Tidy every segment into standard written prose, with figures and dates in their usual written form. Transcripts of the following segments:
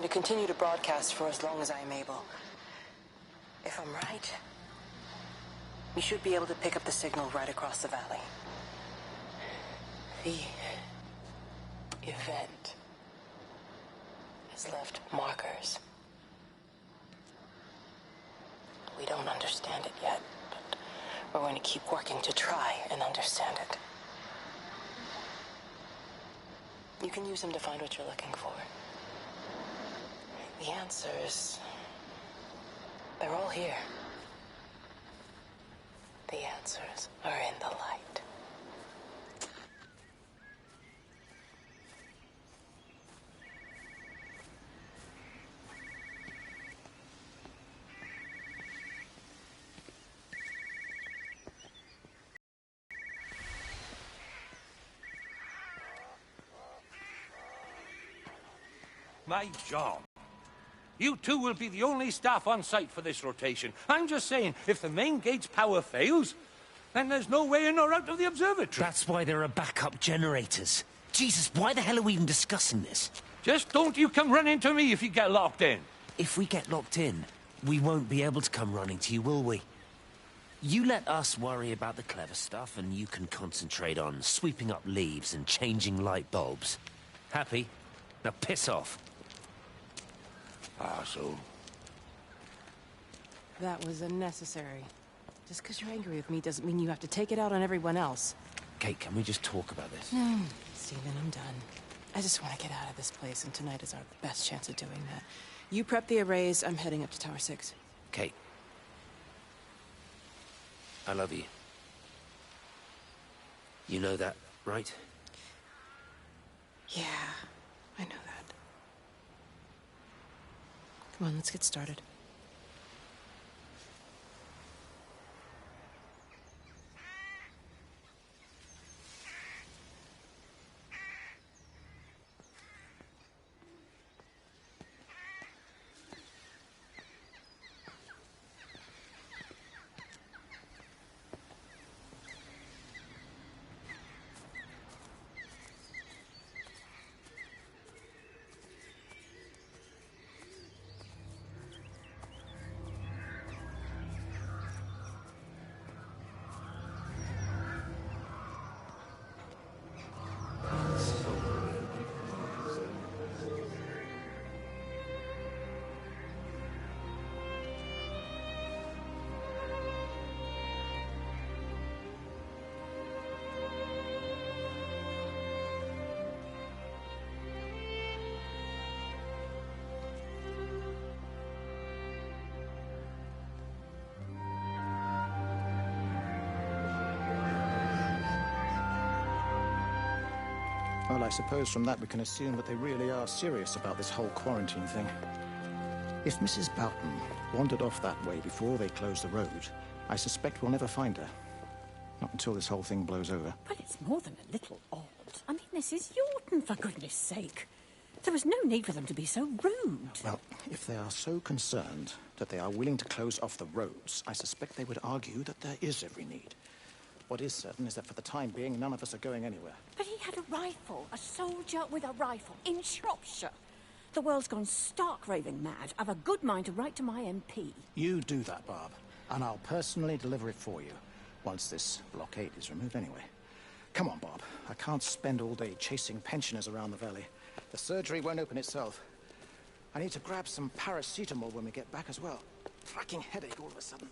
to continue to broadcast for as long as I am able. If I'm right, we should be able to pick up the signal right across the valley. The event has left markers. We don't understand it yet, but we're going to keep working to try and understand it. You can use them to find what you're looking for. The answers, they're all here. The answers are in the light. My job. You two will be the only staff on site for this rotation. I'm just saying, if the main gate's power fails, then there's no way in or out of the observatory. That's why there are backup generators. Jesus, why the hell are we even discussing this? Just don't you come running to me if you get locked in. If we get locked in, we won't be able to come running to you, will we? You let us worry about the clever stuff, and you can concentrate on sweeping up leaves and changing light bulbs. Happy? Now piss off. So? That was unnecessary. Just because you're angry with me doesn't mean you have to take it out on everyone else. Kate, can we just talk about this? No, Stephen, I'm done. I just want to get out of this place, and tonight is our best chance of doing that. You prep the arrays, I'm heading up to Tower 6. Kate. I love you. You know that, right? Yeah, I know that. Come on, let's get started. Well, I suppose from that we can assume that they really are serious about this whole quarantine thing. If Mrs. Boughton wandered off that way before they closed the road, I suspect we'll never find her. Not until this whole thing blows over. Well, it's more than a little odd. I mean, this is Yorton, for goodness sake. There was no need for them to be so rude. Well, if they are so concerned that they are willing to close off the roads, I suspect they would argue that there is every need. What is certain is that for the time being, none of us are going anywhere. But he had a rifle, a soldier with a rifle, in Shropshire. The world's gone stark raving mad. I've a good mind to write to my MP. You do that, Barb, and I'll personally deliver it for you, once this blockade is removed anyway. Come on, Bob. I can't spend all day chasing pensioners around the valley. The surgery won't open itself. I need to grab some paracetamol when we get back as well. Fucking headache all of a sudden.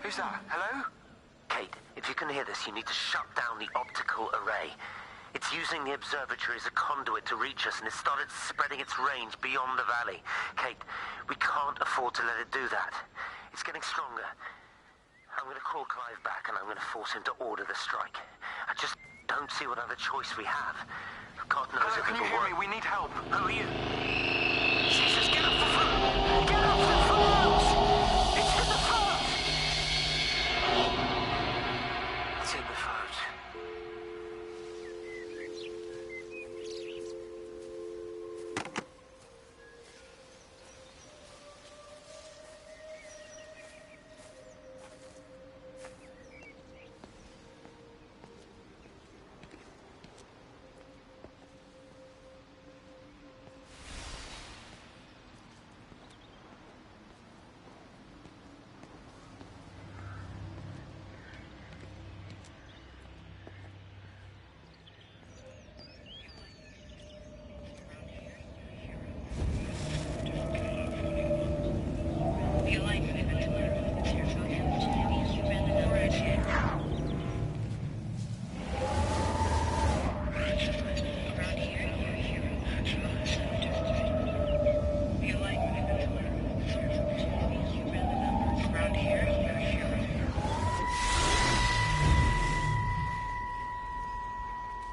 Who's that? Hello? Kate, if you can hear this, you need to shut down the optical array. It's using the observatory as a conduit to reach us, and it's started spreading its range beyond the valley. Kate, we can't afford to let it do that. It's getting stronger. I'm going to call Clive back, and I'm going to force him to order the strike. I just don't see what other choice we have. God knows Hello, if can you it'll hear work. me? We need help. Who are you? Jesus, get off the phone! Get off the phone! It's in the phone! It's in the phone.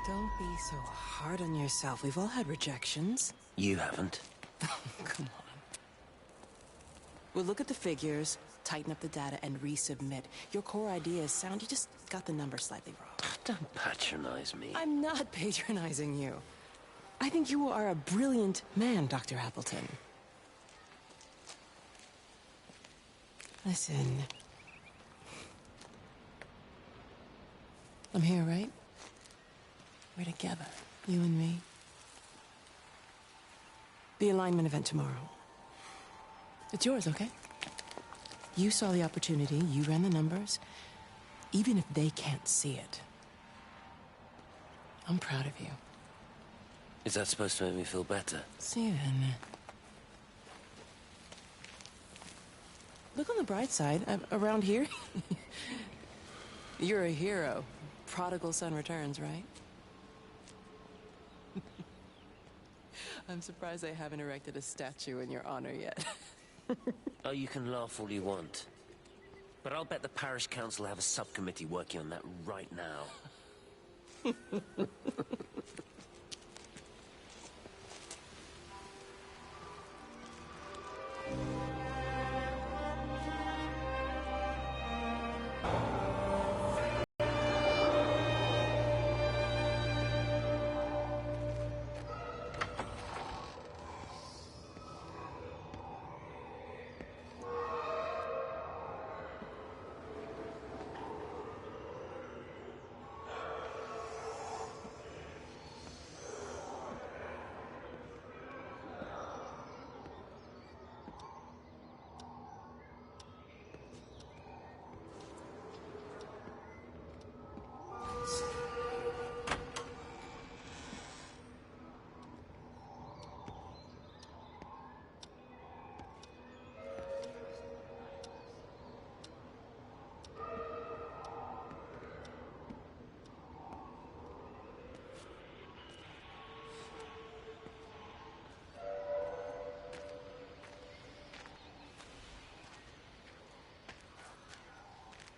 Don't be so hard on yourself. We've all had rejections. You haven't. Come on. We'll look at the figures, tighten up the data, and resubmit. Your core idea is sound. You just got the numbers slightly wrong. Don't patronize me. I'm not patronizing you. I think you are a brilliant man, Dr. Appleton. Listen. I'm here, right? We're together, you and me. The alignment event tomorrow. It's yours, okay? You saw the opportunity, you ran the numbers. Even if they can't see it, I'm proud of you. Is that supposed to make me feel better? Steven. Look on the bright side. Around here, you're a hero. Prodigal son returns, right? I'm surprised they haven't erected a statue in your honor yet. Oh, you can laugh all you want. But I'll bet the parish council have a subcommittee working on that right now.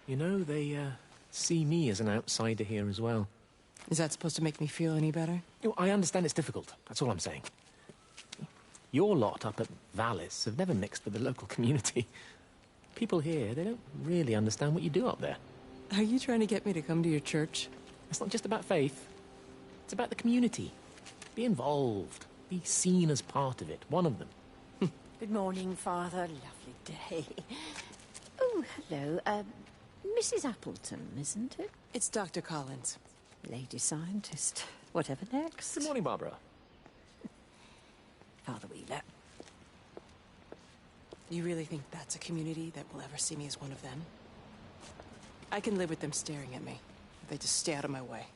You know, they see me as an outsider here as well. Is that supposed to make me feel any better? You know, I understand it's difficult. That's all I'm saying. Your lot up at Vallis have never mixed with the local community. People here, they don't really understand what you do up there. Are you trying to get me to come to your church? It's not just about faith. It's about the community. Be involved. Be seen as part of it. One of them. Good morning, Father. Lovely day. Oh, hello. Mrs. Appleton, isn't it? It's Dr. Collins. Lady scientist. Whatever next? Good morning, Barbara. Father Wheeler. You really think that's a community that will ever see me as one of them? I can live with them staring at me. If they just stay out of my way.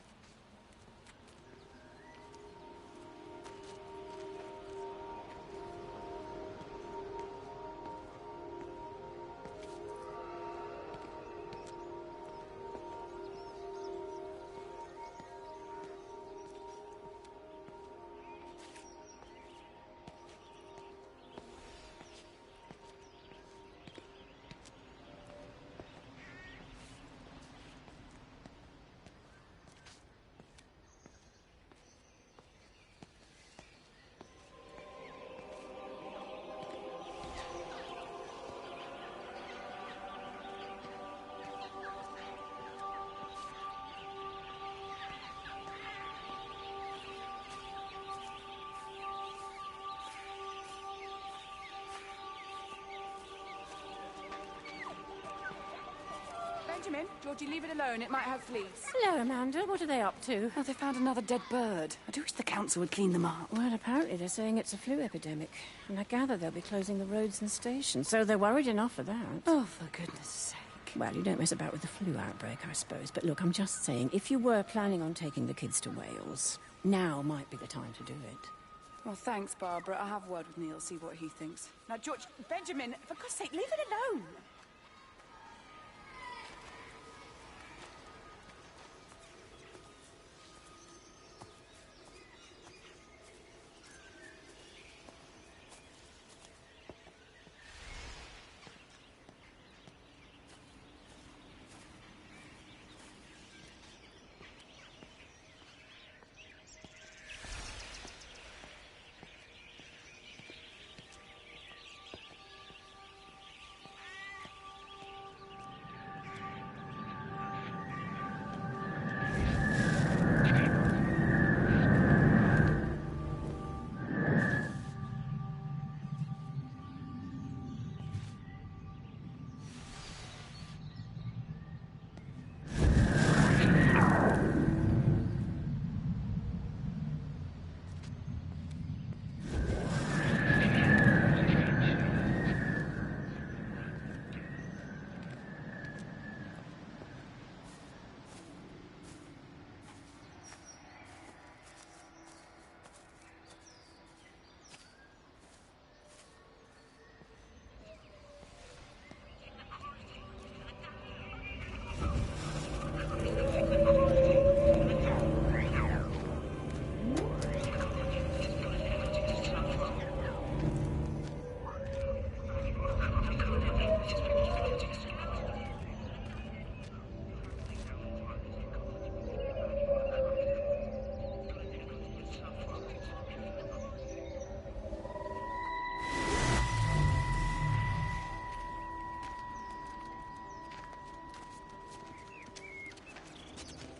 Benjamin, Georgie, leave it alone. It might have fleas. Hello, Amanda. What are they up to? Oh, they found another dead bird. I do wish the council would clean them up. Well, apparently they're saying it's a flu epidemic. And I gather they'll be closing the roads and stations, so they're worried enough for that. Oh, for goodness sake. Well, you don't mess about with the flu outbreak, I suppose. But look, I'm just saying, if you were planning on taking the kids to Wales, now might be the time to do it. Well, thanks, Barbara. I'll have a word with Neil, see what he thinks. Now, George, Benjamin, for God's sake, leave it alone.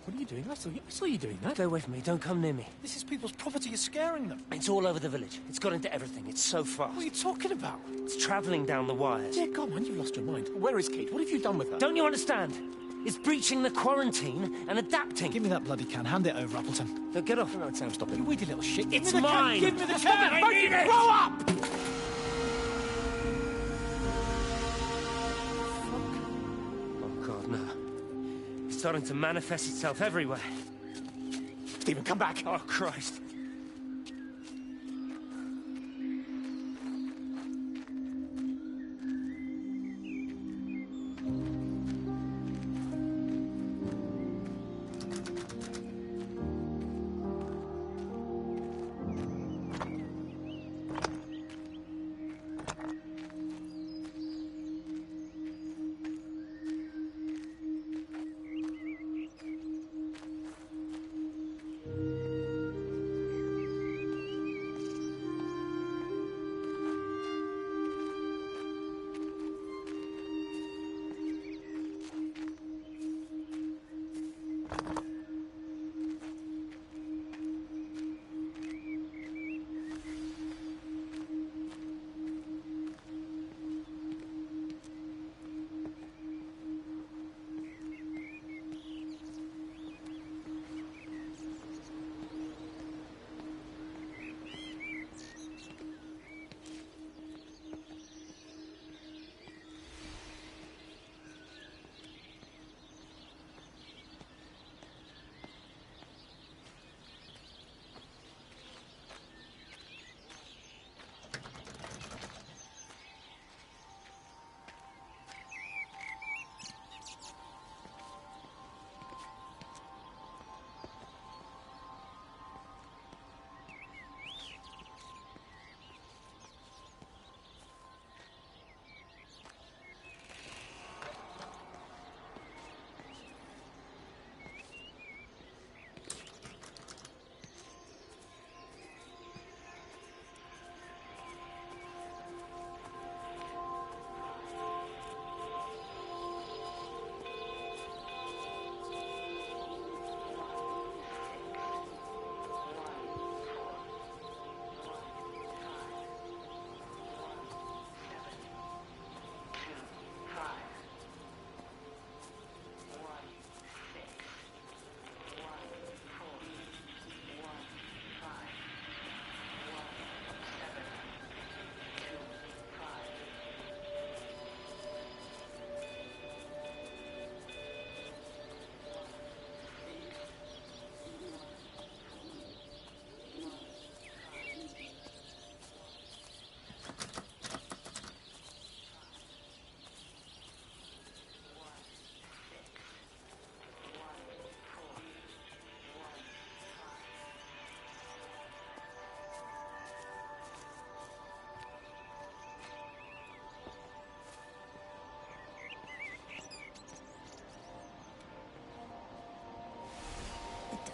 What are you doing? I saw you doing that. Stay away from me. Don't come near me. This is people's property. You're scaring them. It's all over the village. It's got into everything. It's so fast. What are you talking about? It's travelling down the wires. Yeah, come on, you've lost your mind. Where is Kate? What have you done with her? Don't you understand? It's breaching the quarantine and adapting. Give me that bloody can. Hand it over, Appleton. No, get off. No, Sam, stop it. You weedy little shit. Give It's me the mine. Can. Give me the Stop can. it. I need it. Grow up! Oh, God, no. It's starting to manifest itself everywhere. Stephen, come back. Oh, Christ.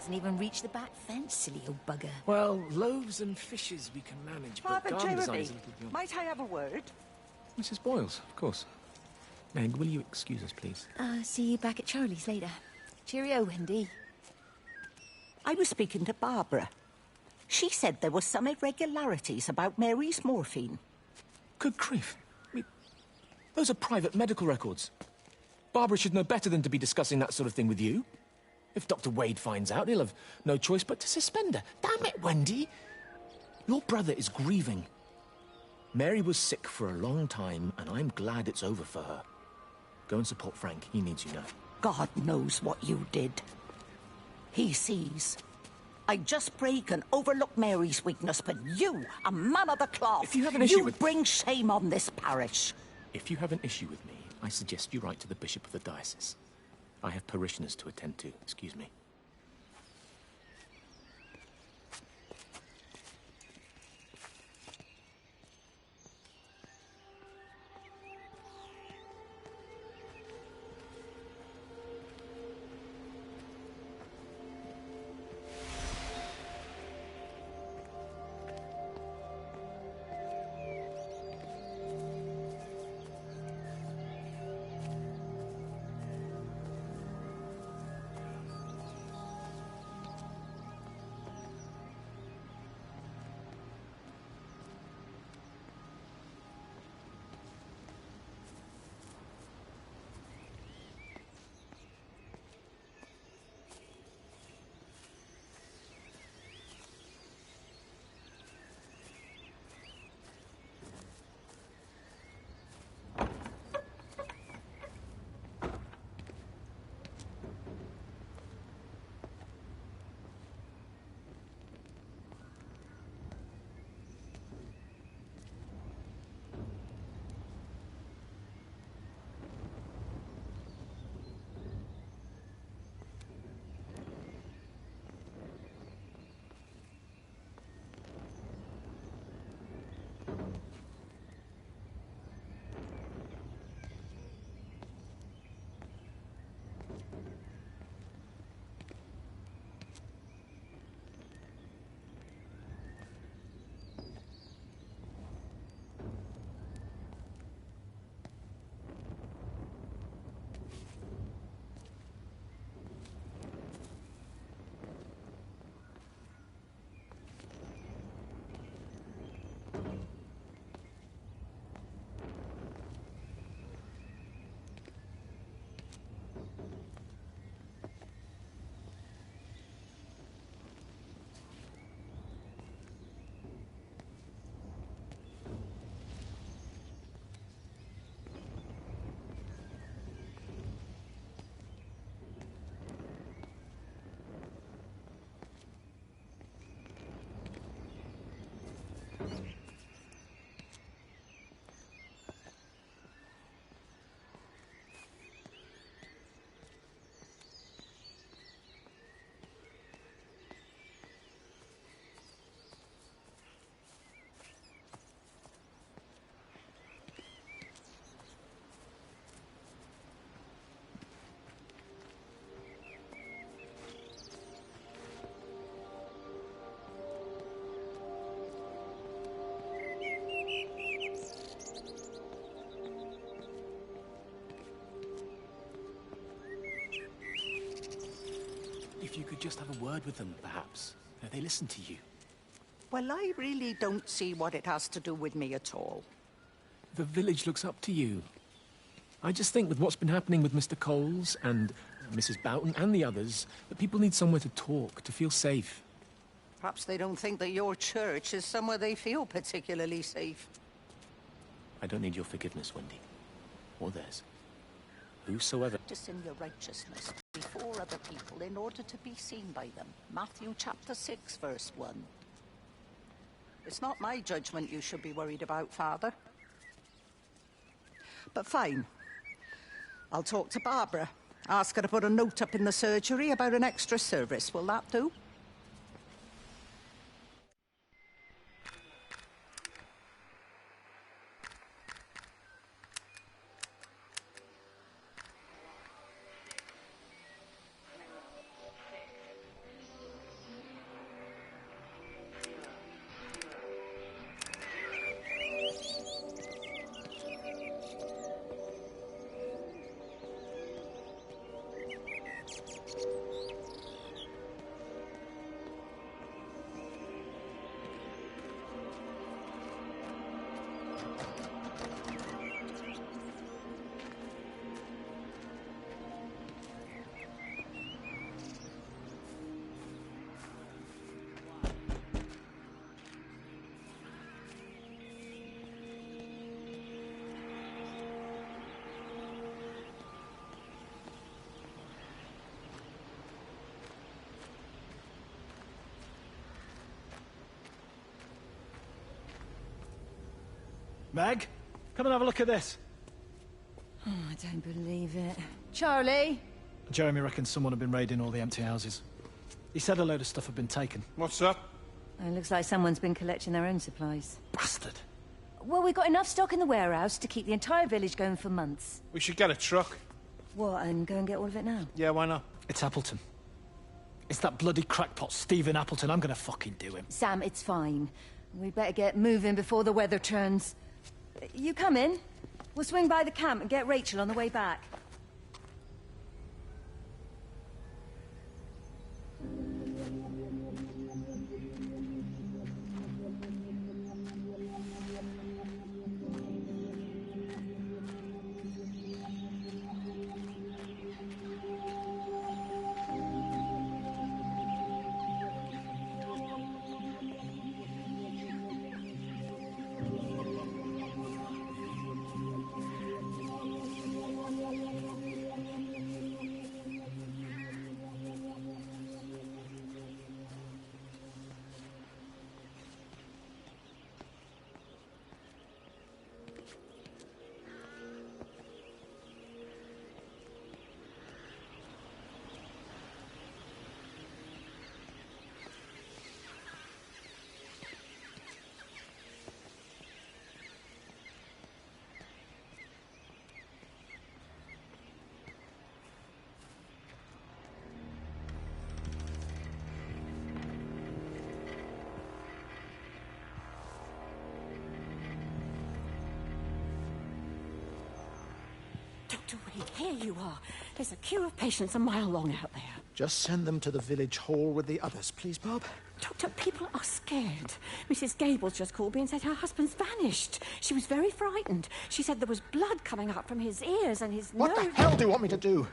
hasn't even reached the back fence, silly old bugger. Well, loaves and fishes we can manage, but Father garden design Jeremy, is a little beyond... might I have a word? Mrs. Boyles, of course. Meg, will you excuse us, please? See you back at Charlie's later. Cheerio, Wendy. I was speaking to Barbara. She said there were some irregularities about Mary's morphine. Good grief. Those are private medical records. Barbara should know better than to be discussing that sort of thing with you. If Dr. Wade finds out, he'll have no choice but to suspend her. Damn it, Wendy! Your brother is grieving. Mary was sick for a long time, and I'm glad it's over for her. Go and support Frank. He needs you now. God knows what you did. He sees. I just break and overlook Mary's weakness, but you, a man of the cloth, if you have an issue you bring shame on this parish. If you have an issue with me, I suggest you write to the Bishop of the Diocese. I have parishioners to attend to. Excuse me. If you could just have a word with them, perhaps. They listen to you. Well, I really don't see what it has to do with me at all. The village looks up to you. I just think with what's been happening with Mr. Coles and Mrs. Boughton and the others, that people need somewhere to talk, to feel safe. Perhaps they don't think that your church is somewhere they feel particularly safe. I don't need your forgiveness, Wendy. Or theirs. Whosoever... Practice in your righteousness before other people in order to be seen by them. Matthew chapter 6, verse 1. It's not my judgment you should be worried about, Father. But fine. I'll talk to Barbara. Ask her to put a note up in the surgery about an extra service. Will that do? Meg, come and have a look at this. Oh, I don't believe it. Charlie? Jeremy reckons someone had been raiding all the empty houses. He said a load of stuff had been taken. What's up? It looks like someone's been collecting their own supplies. Bastard. Well, we've got enough stock in the warehouse to keep the entire village going for months. We should get a truck. What, and go and get all of it now? Yeah, why not? It's Appleton. It's that bloody crackpot Stephen Appleton. I'm gonna fucking do him. Sam, it's fine. We better get moving before the weather turns. You come in. We'll swing by the camp and get Rachel on the way back. Dr. Wade, here you are. There's a queue of patients a mile long out there. Just send them to the village hall with the others, please, Bob. Doctor, people are scared. Mrs. Gables just called me and said her husband's vanished. She was very frightened. She said there was blood coming up from his ears and his nose. What the hell do you want me to do?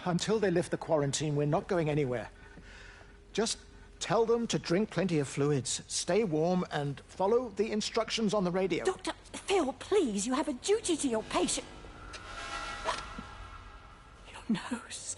Until they lift the quarantine, we're not going anywhere. Just tell them to drink plenty of fluids, stay warm, and follow the instructions on the radio. Dr. Phil, please, you have a duty to your patient. Your nose.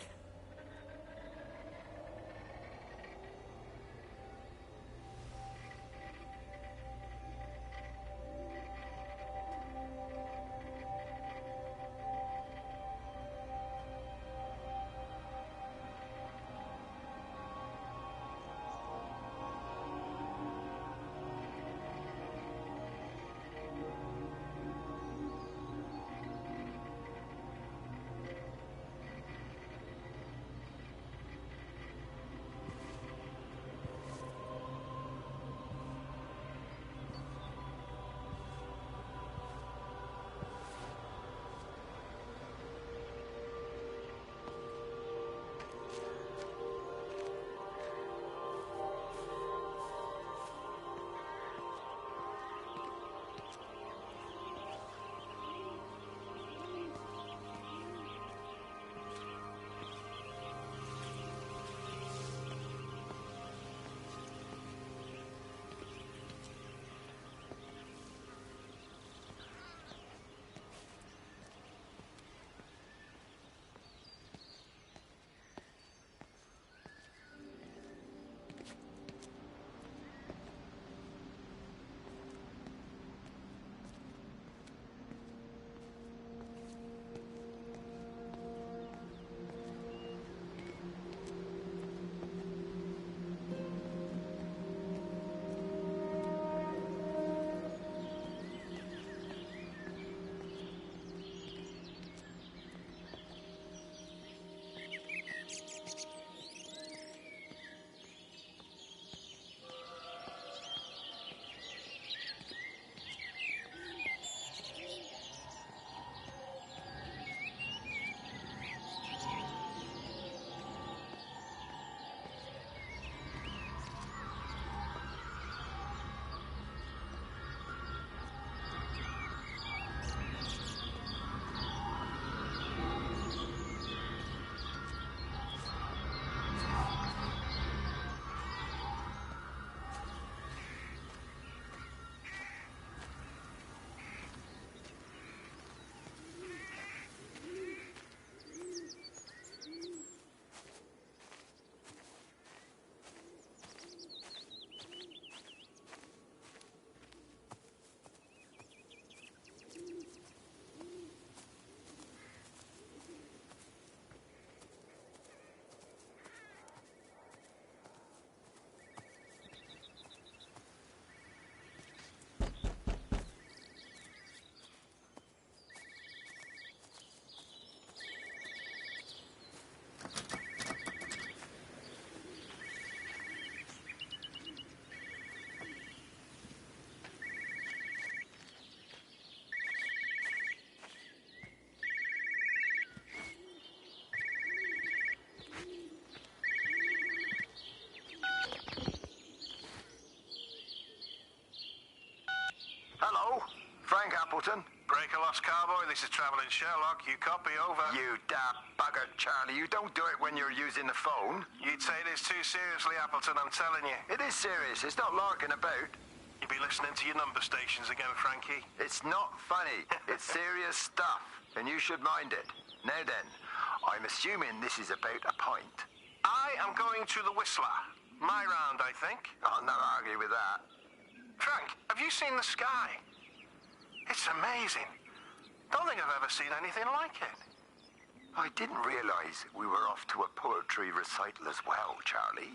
Appleton? Break a lost cowboy, this is Traveling Sherlock. You copy, over. You daft bugger, Charlie. You don't do it when you're using the phone. You'd say this too seriously, Appleton, I'm telling you. It is serious. It's not larking about. You be listening to your number stations again, Frankie. It's not funny. It's serious stuff, and you should mind it. Now then, I'm assuming this is about a pint. I am going to the Whistler. My round, I think. I'll not argue with that. Frank, have you seen the sky? It's amazing. Don't think I've ever seen anything like it. I didn't realize we were off to a poetry recital as well, Charlie.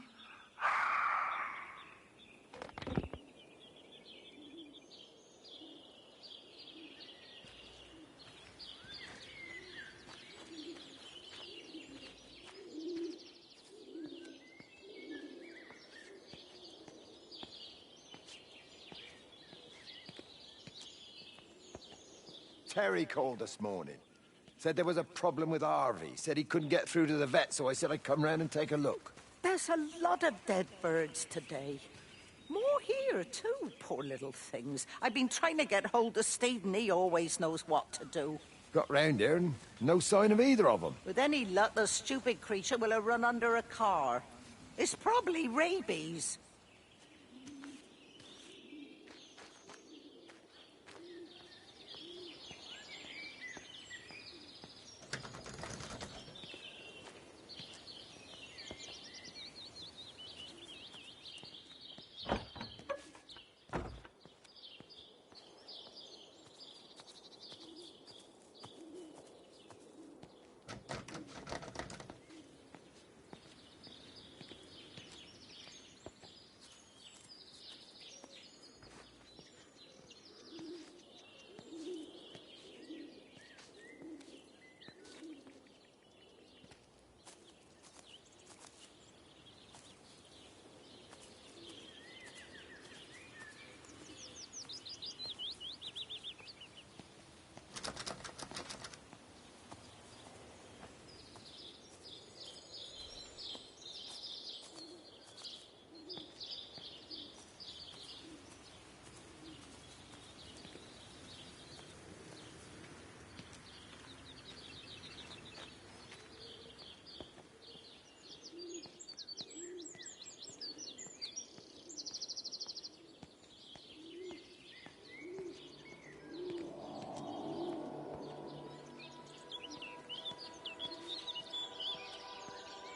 Terry called this morning. Said there was a problem with Harvey. Said he couldn't get through to the vet, so I said I'd come round and take a look. There's a lot of dead birds today. More here, too, poor little things. I've been trying to get hold of Steve, and he always knows what to do. Got round here and no sign of either of them. With any luck, the stupid creature will have run under a car. It's probably rabies.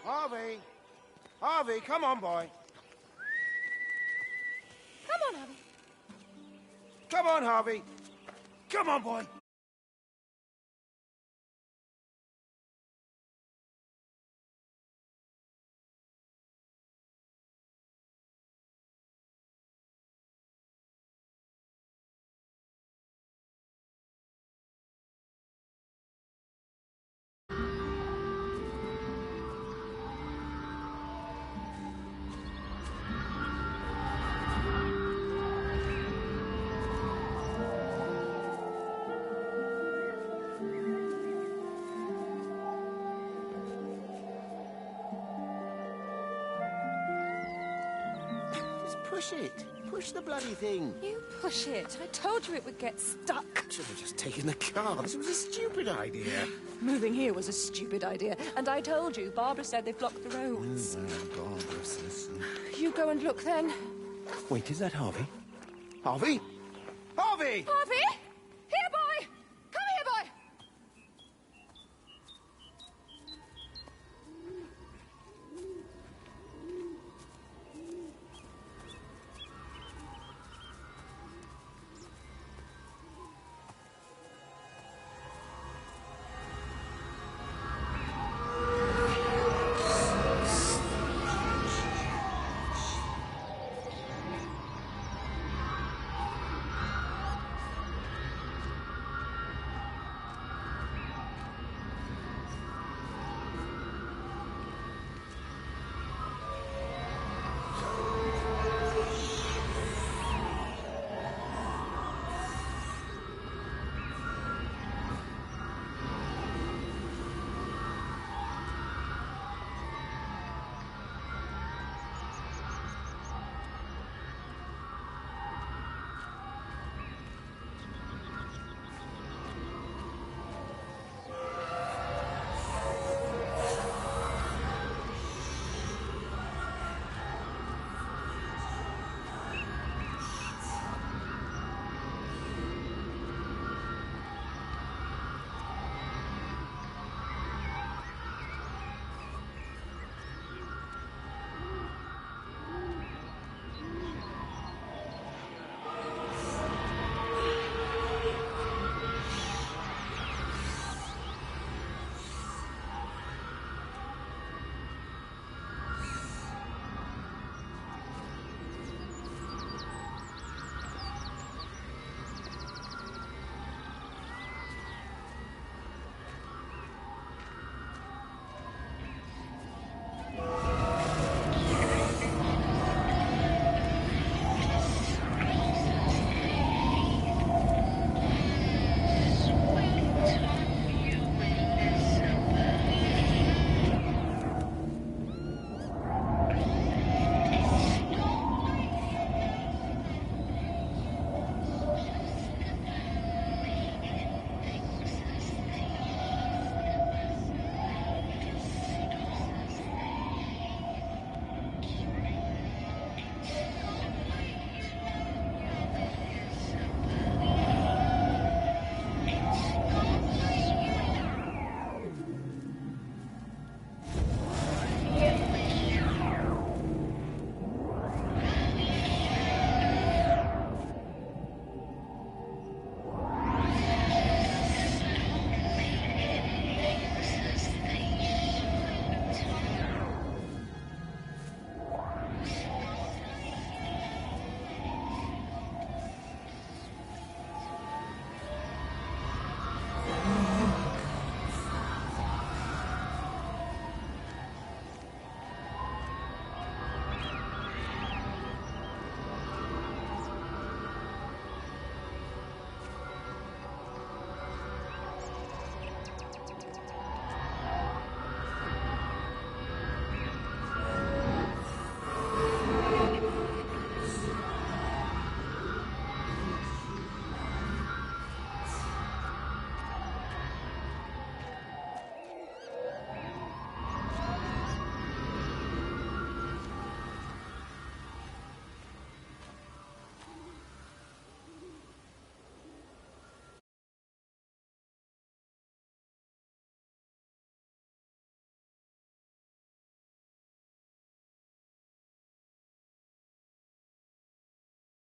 Harvey! Harvey, come on, boy. Come on, Harvey. Come on, Harvey. Come on, boy. Push it. Push the bloody thing. You push it. I told you it would get stuck. Should have just taken the car. This was a stupid idea. Moving here was a stupid idea. And I told you, Barbara said they've blocked the roads. Barbara says so. You go and look then. Wait, is that Harvey? Harvey? Harvey! Harvey?